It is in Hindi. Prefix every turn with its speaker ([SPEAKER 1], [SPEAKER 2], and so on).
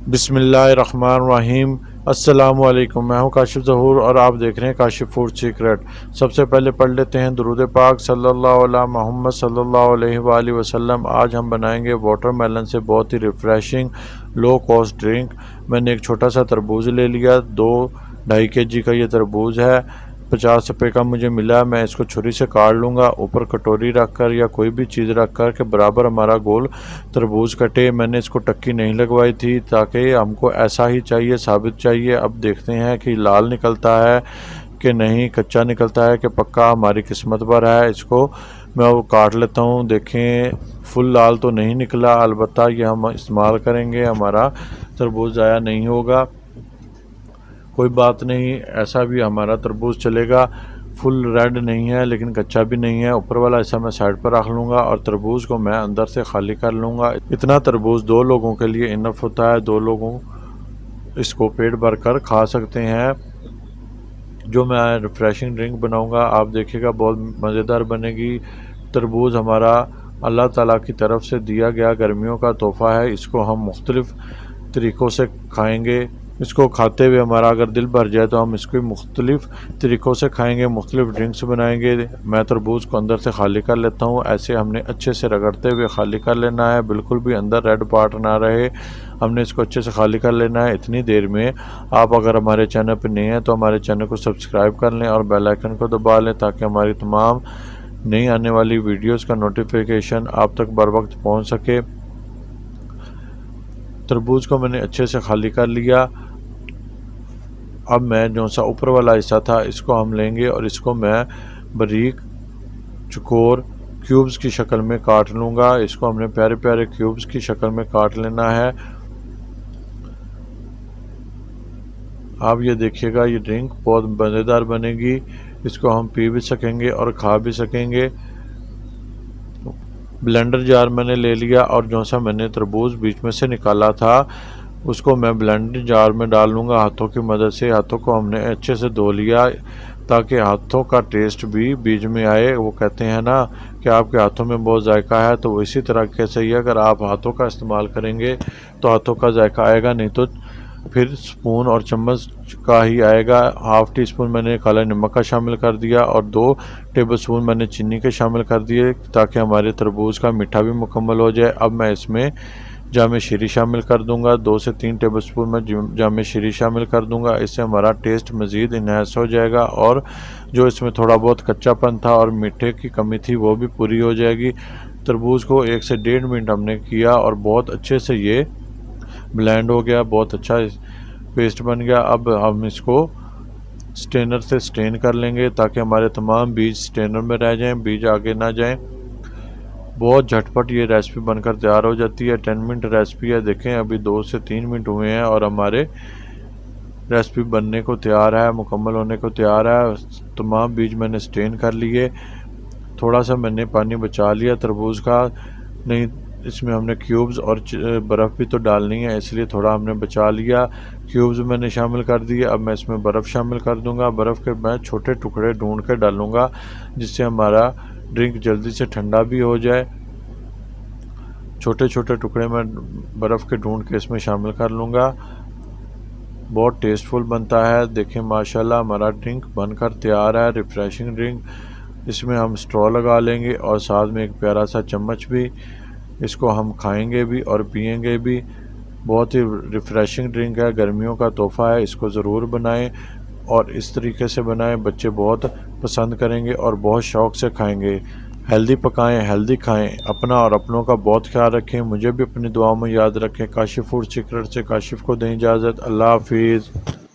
[SPEAKER 1] बिस्मिल्लाहिर्रहमानिर्रहीम। अस्सलामुअलैकुम। मैं हूँ काशिफ ज़हूर और आप देख रहे हैं काशिफ फूड सीक्रेट। सबसे पहले पढ़ लेते हैं दुरूद पाक सल्लल्लाहु अला मोहम्मद सल्लल्लाहु अलैहि वसल्लम। आज हम बनाएंगे वाटरमेलन से बहुत ही रिफ़्रेशिंग लो कॉस्ट ड्रिंक। मैंने एक छोटा सा तरबूज ले लिया, 2-2.5 kg का ये तरबूज है। 50 रुपये का मुझे मिला। मैं इसको छुरी से काट लूँगा, ऊपर कटोरी रख कर या कोई भी चीज़ रख कर के बराबर हमारा गोल तरबूज कटे। मैंने इसको टक्की नहीं लगवाई थी ताकि हमको ऐसा ही चाहिए, साबित चाहिए। अब देखते हैं कि लाल निकलता है कि नहीं, कच्चा निकलता है कि पक्का, हमारी किस्मत पर है। इसको मैं वो काट लेता हूँ। देखें, फुल लाल तो नहीं निकला, अलबत्ता ये हम इस्तेमाल करेंगे, हमारा तरबूज ज़ाया नहीं होगा। कोई बात नहीं, ऐसा भी हमारा तरबूज चलेगा। फुल रेड नहीं है लेकिन कच्चा भी नहीं है। ऊपर वाला हिस्सा मैं साइड पर रख लूँगा और तरबूज को मैं अंदर से खाली कर लूँगा। इतना तरबूज 2 लोगों के लिए इनफ होता है। 2 लोगों इसको पेट भर कर खा सकते हैं। जो मैं रिफ़्रेशिंग ड्रिंक बनाऊँगा, आप देखिएगा, बहुत मज़ेदार बनेगी। तरबूज हमारा अल्लाह ताला की तरफ से दिया गया गर्मियों का तोहफ़ा है। इसको हम मुख्तलिफ़ तरीक़ों से खाएँगे। इसको खाते हुए हमारा अगर दिल भर जाए तो हम इसको मुख्तलिफ़ तरीक़ों से खाएँगे, मुख्तलिफ़ ड्रिंक्स बनाएँगे। मैं तरबूज को अंदर से खाली कर लेता हूँ। ऐसे हमने अच्छे से रगड़ते हुए खाली कर लेना है, बिल्कुल भी अंदर रेड पार्ट ना रहे। हमने इसको अच्छे से खाली कर लेना है। इतनी देर में आप अगर हमारे चैनल पर नए हैं तो हमारे चैनल को सब्सक्राइब कर लें और बेल आइकन को दबा लें ताकि हमारी तमाम नई आने वाली वीडियोस का नोटिफिकेशन आप तक बर वक्त पहुँच सके। तरबूज को मैंने अच्छे से खाली कर लिया। अब मैं जो सा ऊपर वाला हिस्सा था इसको हम लेंगे और इसको मैं बारीक चौकोर क्यूब्स की शक्ल में काट लूँगा। इसको हमने प्यारे प्यारे क्यूब्स की शक्ल में काट लेना है। आप ये देखिएगा, ये ड्रिंक बहुत मज़ेदार बनेगी। इसको हम पी भी सकेंगे और खा भी सकेंगे। ब्लेंडर जार मैंने ले लिया और जो सा मैंने तरबूज बीच में से निकाला था उसको मैं ब्लेंडर जार में डाल लूँगा हाथों की मदद से। हाथों को हमने अच्छे से धो लिया ताकि हाथों का टेस्ट भी बीच में आए। वो कहते हैं ना कि आपके हाथों में बहुत जायका है, तो इसी तरह कैसे ही अगर आप हाथों का इस्तेमाल करेंगे तो हाथों का जायका आएगा, नहीं तो फिर स्पून और चम्मच का ही आएगा। हाफ़ टी स्पून मैंने काला नमक का शामिल कर दिया और 2 टेबल स्पून मैंने चीनी के शामिल कर दिए ताकि हमारे तरबूज का मीठा भी मुकम्मल हो जाए। अब मैं इसमें जामे शीरी शामिल कर दूंगा। 2 से 3 टेबल स्पून में जामे शीरी शामिल कर दूंगा। इससे हमारा टेस्ट मज़ीद इन्हांस हो जाएगा और जो इसमें थोड़ा बहुत कच्चापन था और मीठे की कमी थी वो भी पूरी हो जाएगी। तरबूज को 1 से 1.5 मिनट हमने किया और बहुत अच्छे से ये ब्लेंड हो गया, बहुत अच्छा पेस्ट बन गया। अब हम इसको स्ट्रेनर से स्ट्रेन कर लेंगे ताकि हमारे तमाम बीज स्ट्रेनर में रह जाएं, बीज आगे ना जाएं। बहुत झटपट ये रेसिपी बनकर तैयार हो जाती है। 10 मिनट रेसिपी है। देखें, अभी 2 से 3 मिनट हुए हैं और हमारे रेसिपी बनने को तैयार है, मुकम्मल होने को तैयार है। तमाम बीज मैंने स्ट्रेन कर लिए। थोड़ा सा मैंने पानी बचा लिया तरबूज का, नहीं इसमें हमने क्यूब्स और बर्फ़ भी तो डालनी है, इसलिए थोड़ा हमने बचा लिया। क्यूब्स मैंने शामिल कर दिए। अब मैं इसमें बर्फ़ शामिल कर दूंगा। बर्फ़ के मैं छोटे टुकड़े ढूंढ के डालूंगा जिससे हमारा ड्रिंक जल्दी से ठंडा भी हो जाए। छोटे छोटे टुकड़े मैं बर्फ़ के ढूंढ के इसमें शामिल कर लूँगा। बहुत टेस्टफुल बनता है। देखें, माशाल्लाह हमारा ड्रिंक बनकर तैयार है, रिफ़्रेशिंग ड्रिंक। इसमें हम स्ट्रॉ लगा लेंगे और साथ में एक प्यारा सा चम्मच भी। इसको हम खाएंगे भी और पियेंगे भी। बहुत ही रिफ़्रेशिंग ड्रिंक है, गर्मियों का तोहफ़ा है। इसको ज़रूर बनाएं और इस तरीके से बनाएं, बच्चे बहुत पसंद करेंगे और बहुत शौक़ से खाएंगे। हेल्दी पकाएं, हेल्दी खाएं। अपना और अपनों का बहुत ख्याल रखें। मुझे भी अपनी दुआओं में याद रखें। काशिफ फूड सीक्रेट से काशिफ को दें इजाज़त। अल्लाह हाफिज़।